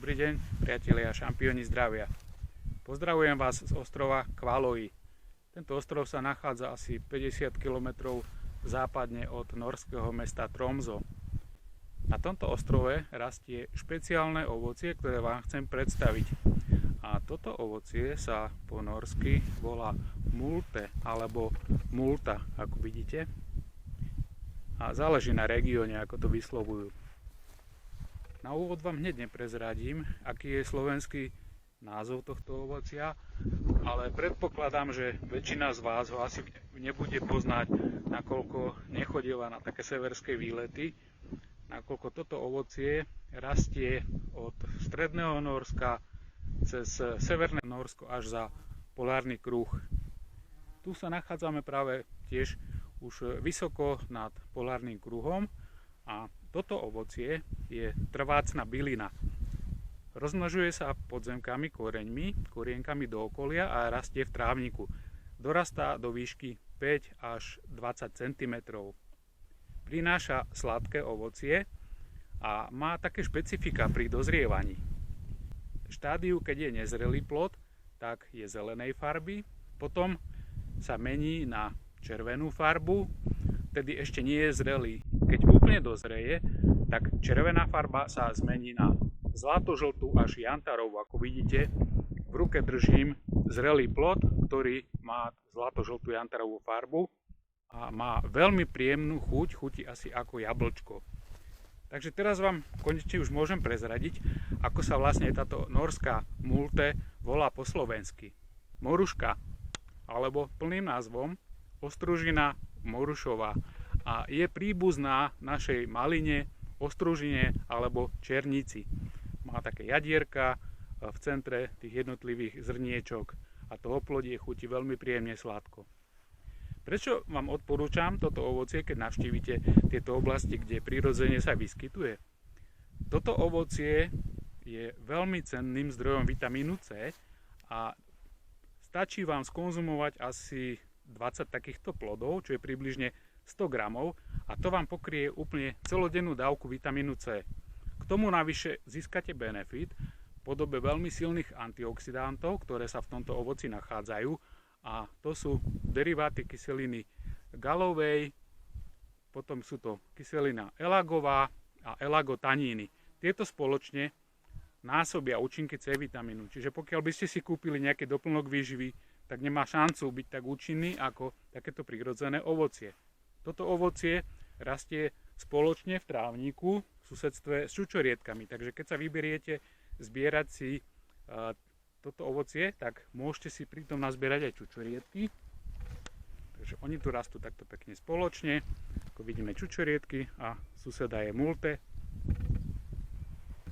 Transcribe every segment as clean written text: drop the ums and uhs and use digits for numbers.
Dobrý deň, priatelia, šampióni zdravia. Pozdravujem vás z ostrova Kvaløy. Tento ostrov sa nachádza asi 50 km západne od norského mesta Tromsø. Na tomto ostrove rastie špeciálne ovocie, ktoré vám chcem predstaviť. A toto ovocie sa po norsky volá multe alebo multa, ako vidíte. A záleží na regióne, ako to vyslovujú. Na úvod vám hneď neprezradím, aký je slovenský názov tohto ovocia, ale predpokladám, že väčšina z vás ho asi nebude poznať, nakoľko nechodila na také severské výlety, nakoľko toto ovocie rastie od stredného Nórska cez severné Nórsko až za polárny kruh. Tu sa nachádzame práve tiež už vysoko nad polárnym kruhom a toto ovocie je trvácna bylina. Rozmnožuje sa podzemkami, korienkami do okolia a rastie v trávniku. Dorastá do výšky 5 až 20 cm. Prináša sladké ovocie a má také špecifika pri dozrievaní. V štádiu, keď je nezrelý plod, tak je zelenej farby, potom sa mení na červenú farbu, tedy ešte nie je zrelý. Keď úplne dozreje, tak červená farba sa zmení na zlatožltú až jantarovú. Ako vidíte, v ruke držím zrelý plod, ktorý má zlatožltú jantarovú farbu a má veľmi príjemnú chuť, chutí asi ako jablčko. Takže teraz vám konečne už môžem prezradiť, ako sa vlastne táto norská multe volá po slovensky. Moruška, alebo plným názvom Ostružina morušová, a je príbuzná našej maline, ostružine alebo černici. Má také jadierka v centre tých jednotlivých zrniečok a to oplodie chutí veľmi príjemne sladko. Prečo vám odporúčam toto ovocie, keď navštívite tieto oblasti, kde prirodzene sa vyskytuje? Toto ovocie je veľmi cenným zdrojom vitamínu C a stačí vám skonzumovať asi 20 takýchto plodov, čo je približne 100 gramov, a to vám pokrie úplne celodennú dávku vitamínu C. K tomu navyše získate benefit v podobe veľmi silných antioxidantov, ktoré sa v tomto ovoci nachádzajú, a to sú deriváty kyseliny galovej, potom sú to kyselina elagová a elagotaníny. Tieto spoločne násobia účinky C vitamínu, čiže pokiaľ by ste si kúpili nejaký doplnok výživy, tak nemá šancu byť tak účinný ako takéto prirodzené ovocie. Toto ovocie rastie spoločne v trávniku v susedstve s čučorietkami, takže keď sa vyberiete zbierať si toto ovocie, tak môžete si pritom nazbierať aj čučoriedky. Takže oni tu rastú takto pekne spoločne, ako vidíme čučoriedky a suseda je multe.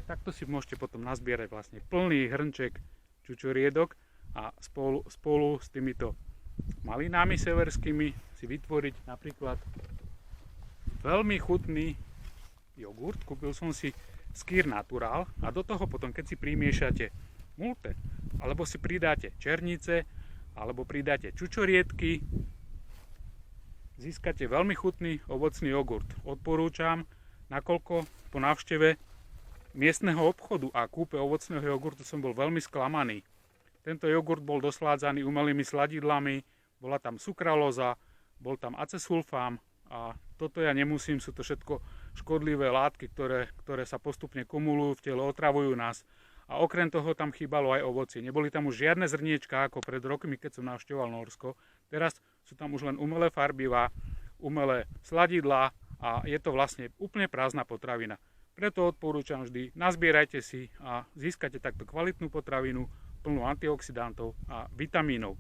Takto si môžete potom nazbierať vlastne plný hrnček čučoriedok a spolu s týmito malinami severskými si vytvoriť napríklad veľmi chutný jogurt. Kúpil som si Skyr Natural a do toho potom, keď si primiešate multe, alebo si pridáte černice, alebo pridáte čučoriedky, získate veľmi chutný ovocný jogurt. Odporúčam, nakoľko po návšteve miestneho obchodu a kúpe ovocného jogurtu som bol veľmi sklamaný. Tento jogurt bol dosládzaný umelými sladidlami, bola tam sukralóza, bol tam acesulfám a toto ja nemusím, sú to všetko škodlivé látky, ktoré sa postupne kumulujú v tele, otravujú nás. A okrem toho tam chýbalo aj ovocie. Neboli tam už žiadne zrniečka ako pred rokmi, keď som navštevoval Nórsko. Teraz sú tam už len umelé farbivá, umelé sladidlá a je to vlastne úplne prázdna potravina. Preto odporúčam vždy, nazbierajte si a získate takto kvalitnú potravinu, plnú antioxidantov a vitamínov.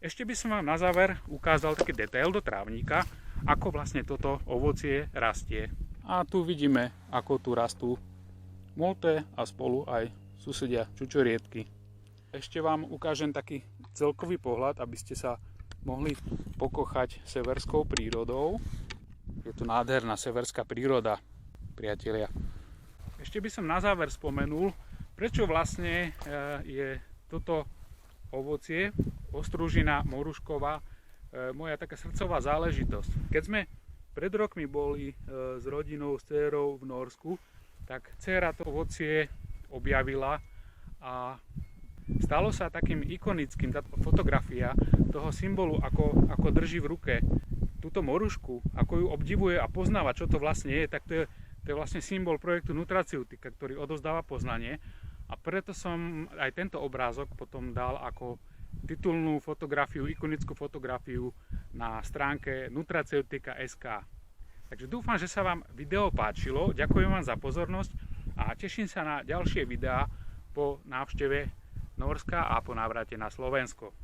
Ešte by som vám na záver ukázal taký detail do trávnika, ako vlastne toto ovocie rastie. A tu vidíme, ako tu rastú multe a spolu aj susedia čučoriedky. Ešte vám ukážem taký celkový pohľad, aby ste sa mohli pokochať severskou prírodou. Je tu nádherná severská príroda, priatelia. Ešte by som na záver spomenul, prečo vlastne je toto ovocie, ostružina morušková, moja taká srdcová záležitosť. Keď sme pred rokmi boli s rodinou, s dcérou v Norsku, tak dcéra to ovocie objavila a stalo sa takým ikonickým, tá fotografia toho symbolu, ako drží v ruke túto morušku, ako ju obdivuje a poznáva, čo to vlastne je, tak to je vlastne symbol projektu Nutraceutika, ktorý odovzdáva poznanie. A preto som aj tento obrázok potom dal ako titulnú fotografiu, ikonickú fotografiu na stránke nutraceutika.sk. Takže dúfam, že sa vám video páčilo, ďakujem vám za pozornosť a teším sa na ďalšie videá po návšteve Nórska a po návrate na Slovensko.